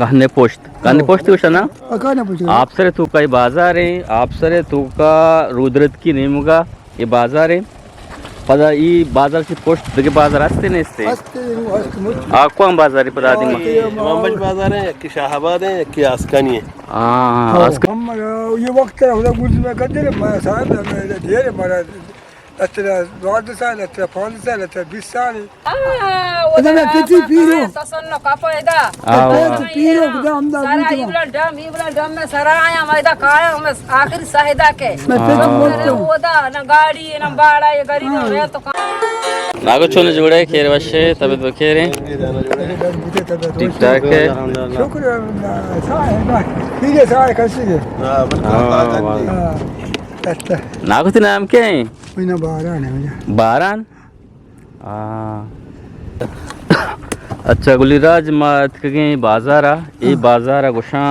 kahne poşt ushana Akane poşt. आपसरे तू का ये बाजार है आपसरे तू का रुद्रत की नेमुगा ये बाजार है पदा ई बाजार की पोस्ट दगे बाजार असते नसते Hastayım, hastayım. आपको हम बाजार है पदा दी Muhammed Bazar है कि शाहबाद है कि आस्कानी है Ama iyi vakti orada gözüme kadarım. Ben sahibi böyle diyelim bana. Hatta 4 sene, hatta 5 sene, hatta 20 sene. Ada kecil piro. Tasonno kapo eda. Piro da amda Sara iblan dam में सरा आया मैदा काया में आखिर साहिदा के मैं तो ओदा ना गाड़ी ना बाड़ा ये गाड़ी ना रे तो नागोचोने जुड़े खेर वशे तबियत बखेर है ठीक ठाक है Şükür sahibi. İyi sahibi kasıge. Hatta नागोती नाम क्या है oyuna bağıran ya. बारान अच्छा गुलीराज मात के बाजारा ये बाजारा गुशा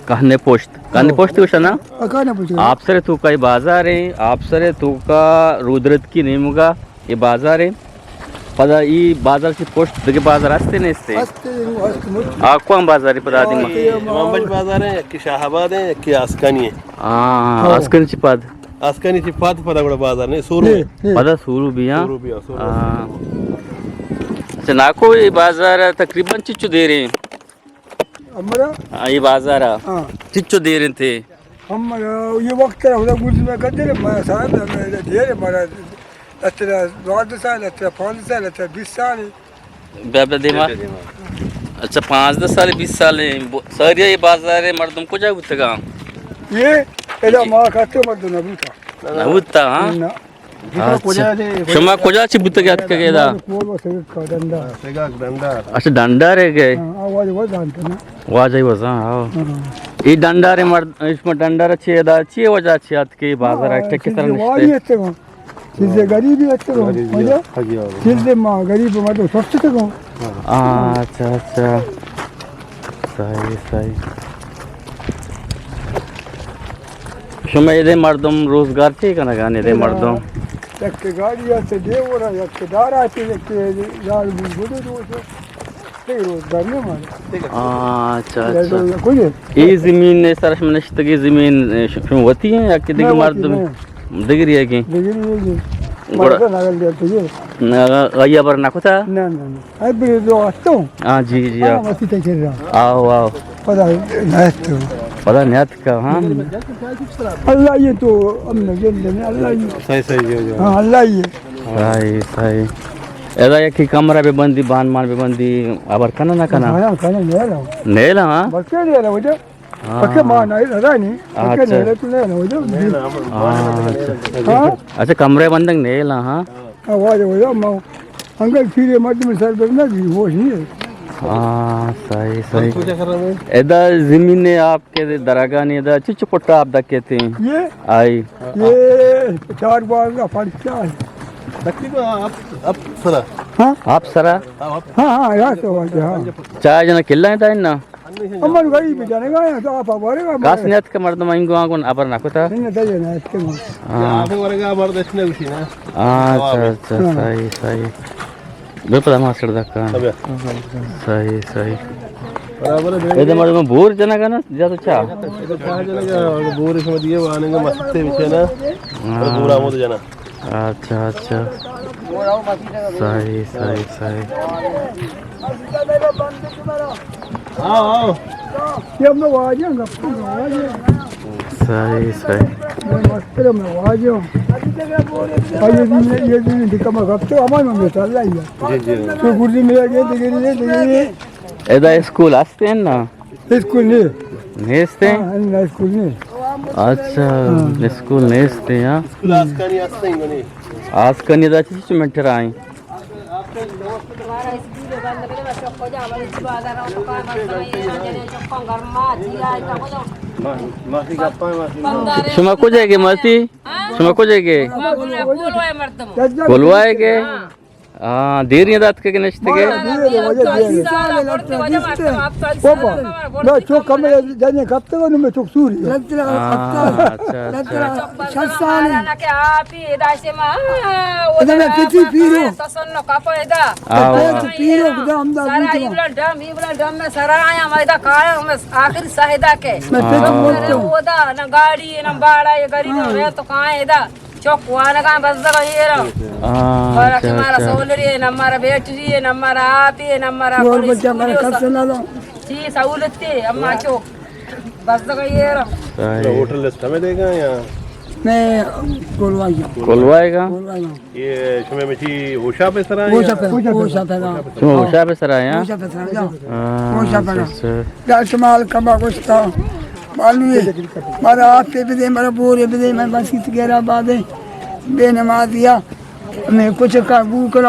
कहने पोस्ट उशना Akane poşt. आपसरे तू का ये बाजार है आपसरे तू का रुद्रत की नेमुगा ये बाजार है पदा ई बाजार की पोस्ट दगे बाजार असते नसते Hastayım, hastayım. आपको हम बाजार है पदा दी Muhammed Bazar है कि शाहबाद है कि आस्कानी है अस्कन चिपाद आस्कानी ची पात पदा కూడా बाजार नहीं सूरू पदा सूरू बिया सूरू भी सूरू अच्छा नाको ये बाजार तकरीबन चिच्चू दे रहे हैं Amara ये बाजार ha. चिच्चू दे रहे थे Ama iyi vakti orada gözüme kadarım. Ben sahibi böyle diyelim bana. Hatta 4 sene, hatta 5 sene, hatta 20 sene. बेबला देवा अच्छा 5-10 साल 20 साल सर ये बाजार है मर्दम को जाए उतगा Ye, ela ma katı madde na buta. उता हाँ Na. शमा को जा ची बुतगा के केदा Kol var sevik kadanda. सेगा डंडा अच्छा डंडा रे गए Avaz var zandı na. Was he वजा हाँ ये डंडा रे मर्द इसमें डंडा अच्छी है अच्छी वजह अच्छी आत के बाजार है के तरह Var निश्चित yette ko. Sizde garibi yette ko. Hoca. Sizde ma garibi madde sostu ko. अच्छा अच्छा सही शमा ये मर्दम रोजगार चाहिए का ना गाने दे मर्दम Yakke gari yatte devora yakke dara ate yakke yar budu doşu. Tek rozgar ne var? अच्छा अच्छा Koy. ये जमीन सरस मनश्त की जमीन शुम होती है या कि दिग मर्दम दिग रही है कि Degiri yedi. Marka nagal yatte ye. गया पर ना कुता Na na na. Ay bir do atto. हाँ जी जी Ama basit ekirra. आओ आओ Pada na atto. पता नहीं का हाँ Allah ye to amna gende Allah ye. सही सही Ha Allah ye. सही ऐसा है कि कमरा पे बंदी बान मान पे बंदी आबर कना ना कना Kana ne la. नहीं ला हाँ Bakka ne la hoca. Bakka ma na rani. Bakka ne la tu ne la hoca. Ha? अच्छा कमरे बंदक नहीं ला हाँ Avaz hoca ma. Angal fire madde में सर करना भी वो नहीं है. सही ऐदा जमीन ने आपके दरागा ने ऐदा चिच पुट्टा आप दा कहते हैं ये आई ये 4 बार का फर्क क्या है? तकरीबन आप सरा हाँ आप सरा हाँ यार तो हाँ. चाय जना किल्ला है ताइन ना अमर गई भी जाने का है तो आप बोलेगा. कास नियत के मर्द माइंगो आगुन अबर ना कुता नहीं चाहिए ना इसके में. आप वरगा बर्दाश्त नहीं उसी ना अच्छा सही बेपदा मास्टर दा का सही बराबर है ऐदा मर्द में भूर जना का ना जा तो चा तो कहां चलेगा बोर इसमें दिए आने का मस्ते पीछे ना पूरा मोद जाना अच्छा सही आओ ये हम लोग आ जाएंगे सही मस्त में आ जाओ. ये दिन दिखा मैं कब तो हमारे में चल रहा है. तो गुर्दी में गए दिगरी ऐदा स्कूल आस्ते हैं ना स्कूल नहीं. नेस्ते हाँ स्कूल नहीं. अच्छा स्कूल नेस्ते हाँ क्लास का नहीं आस्ते ही बनी आज का निदा चिच मिनट आई शुमा को जाएगी मसी शुमा को जाएगी बोलवाएगे देर नहीं दात के नश्ते के 나 저 카메라 전에 갑자기 놈의 족수리. अच्छा आखिरी साहिदा के न गाड़ी न बाड़ा ये गरीब तो कहाँ है चौकवाना कहाँ बस ये रहा हमारा सोलरी है हमारा बैटरी है हमारा आप है हमारा जी सहूलत थी अम्मा चौक बस ये रहा होटल लिस्ट हमें देगा या मैं कोलवाई कोलवाएगा ये शुमे में थी होशा पे सरा होशा पे होशा पे सर आया या इस्तेमाल कमा कुछ था मालूम है मारा आप पे भी दे मारा बोरे भी दे मैं बस इतगेरा बादे बेनमाजिया मैं कुछ का बू कर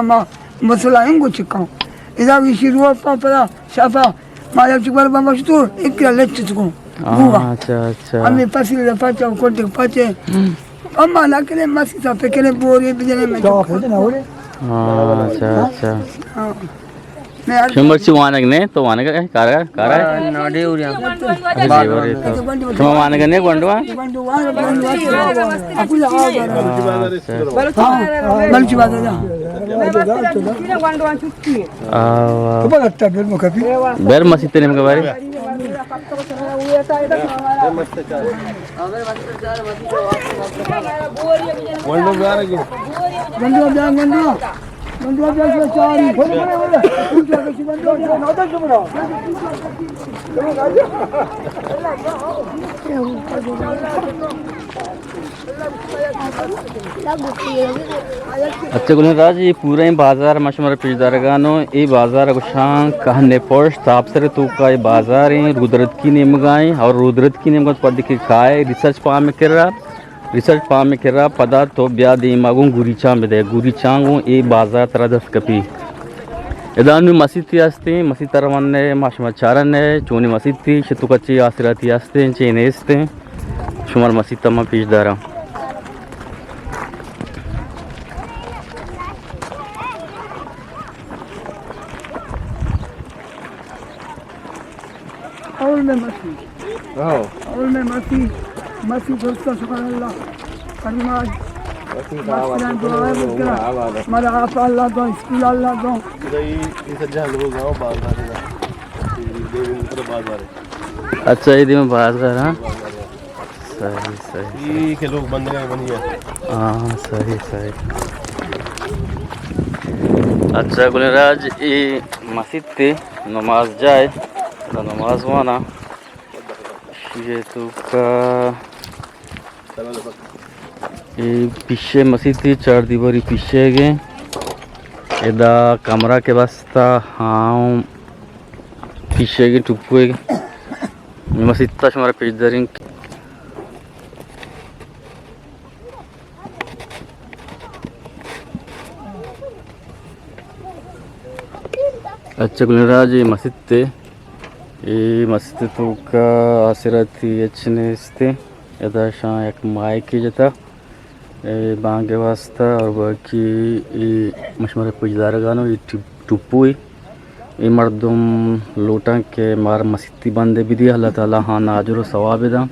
मसला है कुछ का इधर भी शुरुआत पड़ा शाफा माया चुकर बाबा तो एक लेच चुको अच्छा अम्मी पसीले पाचे कोटे पाचे अम्मा ना करे मस्ती पे करे बोरे भी देने में अच्छा शुमर ची वानग ने तो वानग कारा नडी उरिया शुम वानग ने गोंडवा बलची बाजार जा बेर मसीते ने बारे गंडवा जा चारी अच्छा गुलराज ये पूरा ही बाजार मशमर पिजदारगानो ये बाजार गुशां कहने पोस्ट तापसरे तो का ये बाजार है रुद्रत की निमगाएं और रुद्रत की निमगां पर दिखे खाए रिसर्च पा में किरा पदा तो ब्या दे मागूं गुरीचा में दे गुरीचांगू ये बाजार तरह दस कपी इदान में मस्जिद आस्ते मस्जिद तरवन्ने मशमर चारन्ने चोनी मस्जिद शतुकच्ची आसिराती आस्ते चेनेस्ते शुमार मस्जिद तमा पिजदारा और में मसी दोस्तों सुभान अल्लाह करीमाज मारा आप अल्लाह दो स्कूल अल्लाह दो ये सज्जा लोग गांव बाजार बाजार अच्छा ये दिन बाजार हाँ सही ये के लोग बंद गए बनी है हाँ सही अच्छा गुलराज ये मस्जिद थे नमाज जाए तो नमाज वाना ये तो का ये पीछे मस्जिद थी चार दीवारी पीछे गए इदा कमरा के वास्ता हाँ पीछे गए टुप्पू मस्जिद तक हमारा पेजदारिंग अच्छा गुलराज ये मस्जिद थे ये मस्जिद तो का आसिराती अच्छे इस्ते यदा शां एक माई की जता बांगे वास्ता और बाकी ये मशमर पुजदार गानो ये टुप्पू ये मर्दम लोटा के मार मस्जिद बंदे भी दिया अल्लाह ताला हाँ नाजुर सवाब दा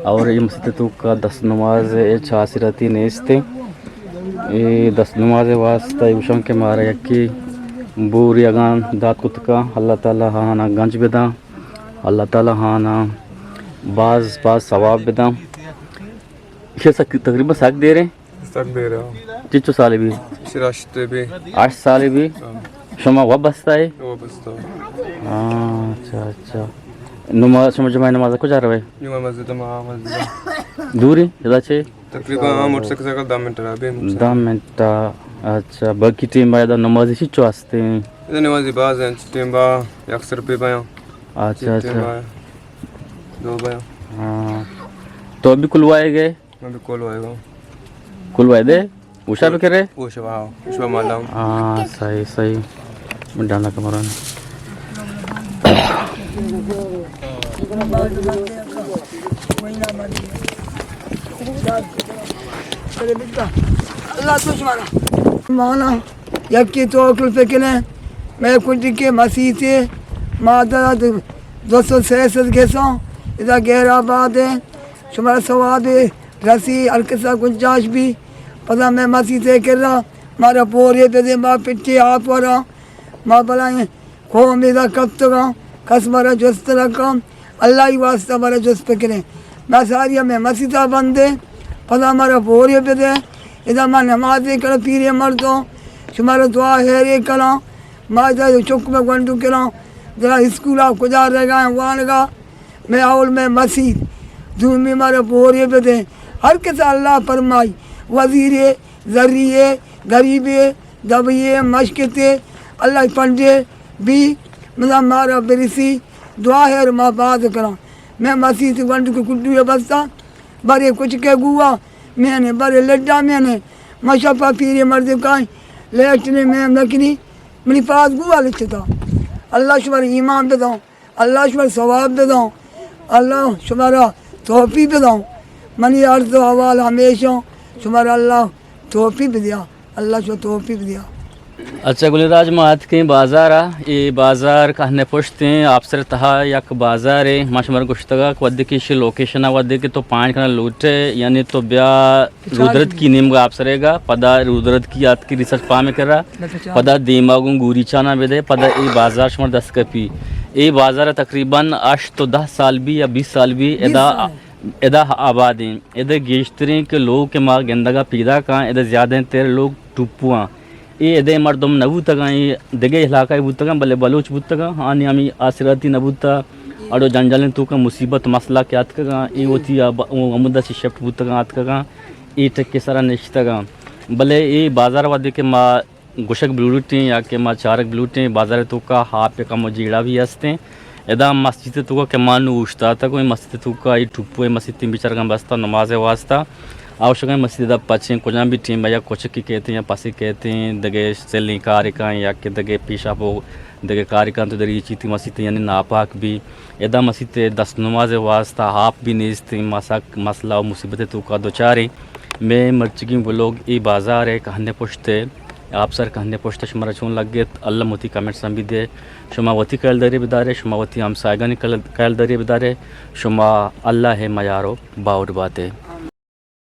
और ये मस्जिद तो का 10 नमाज ये आसिराती नेस्ते ये 10 नमाज वास्ता उशम के मारा यकी बूरी अगान दात कुत का अल्लाह ताला हाँ ना गंज बेदा अल्लाह ताला हाँ ना बाज सवाब बेदा ये तकरीबन साक दे रहे हो चिच्चो साल भी 8 साल भी शमा वह बसता है अच्छा नमाज समझ में नमाज को जा रहा है दूरी ज़्यादा छे तकरीबन मोटरसाइकिल 10 मिनट अच्छा बाकी टीम बाय द नमाज ही चोस्ते हैं इधर नमाजी बाज हैं टीम बा 100 रुपए पाया अच्छा दो पाया हाँ तो अभी खुलवाए गए अभी खुलवाएगा खुलवाए दे उषा पे करे उषा माला हाँ सही मैं डालना कमरा में अल्लाह तो माना यक्की तोकल फिक्र मैं कुछ के मसीह से माता 266 के सौ इधर गहरा बात है शुमारा सवाब रसी अलकसा गुंजाश भी पता मैं मसीह से कर रहा मारा पोरे पे दे माँ पिट्टे आप वाला माँ बलाएं खो मेरा कब तक कस मारा जुस्त रखा अल्लाह ही वास्ता मारा जुस्त पे करें मैं सारिया में मसीह बंदे पता मारा पोरे पे दे इधर माँ नमाज कर पीरे मर्दों शुमारा दुआ है रे करा माँ इधर चुक में गंडू करा जरा स्कूल आप गुजार रहेगा वान का मैं आउल में मसीह धूम में मारे पोरे पे दे हर किस अल्लाह फरमाई वजीरे जरिए गरीबे दबिए मशकते अल्लाह पंडे भी मतलब मारा बिरसी दुआ है और माँ बात करा मैं मसीह से वंड को कुड्डू बस्ता बड़े कुछ के गुआ मैंने बड़े लड्डा मैंने मशपा पीरे मर्द का लेटने में नकनी मेरी पास गुआ लिखता अल्लाह शुमार ईमान पे दो अल्लाह शुमार सवाब पे दो अल्लाह शुमारा तोहफी पे दो मनी अर्ज हवाल हमेशा शुमारा अल्लाह तोहफी पे दिया अल्लाह शुमार तोहफी पे दिया। अच्छा गुलराज मात के बाजार ये बाजार कहने पुछते हैं आप सर तहा यक बाजार है माशमर गुश्तगा वद्दे की शे लोकेशन वद्दे के तो पांच खाना लूटे यानी तो ब्या रुद्रत की नीम आप सरेगा पदा रुद्रत की याद की रिसर्च पा में कर रहा पदा दिमागों गुरी चाना बेदे पदा ये बाजार शुमार 10 कपी ये बाजार तकरीबन 8 तो 10 साल भी या 20 साल भी एदा आबादी एदा गेश्तरे के लोग के माँ गेंदगा पीदा का एदा ज़्यादा तेरे लोग टुपुआ ये एदे मर्दम नबूतगा ये दगे इलाका बुतगा बले बलोच बुतगा आनी आमी आसिराती नबूता अड़ो जंजालन तो का मुसीबत मसला क्या का ये होती अमुदा से शिफ्ट बुतगा आत का ये टक के सारा निश्तगा बले ये बाजार वादे के माँ गुशक ब्लूटे या के माँ चारक ब्लूटे बाजार तो का हाथ पे का मजीड़ा भी हंसते एदा मस्जिद तो का के मानू उछता था कोई मस्जिद तो का ये टुप्पो मस्जिद तीन बिचार का बस्ता नमाज वास्ता आवश्यक मस्जिद पचे कुछ भी टीम या कुछ की कहते हैं या पासी कहते हैं दगे सेलिंग कारिका या के दगे पेशाब हो दगे कारिका तो दरी चीती मस्जिद यानी नापाक भी एदा मस्जिद 10 नमाज वास्ता हाफ भी नेस्ते मसाक मसला मुसीबत तो का दो चारे मैं मर्चगी वो लोग ये बाजार है कहने पुछते आप सर कहने पुछते शुमारा चून लग गए अल्लाह मोती कमेंट संबी दे शुमावती कैल दरे बिदारे शुमावती हम साइगानी कैल दरे बिदारे शुमा अल्लाह है मयारो बाउड बातें।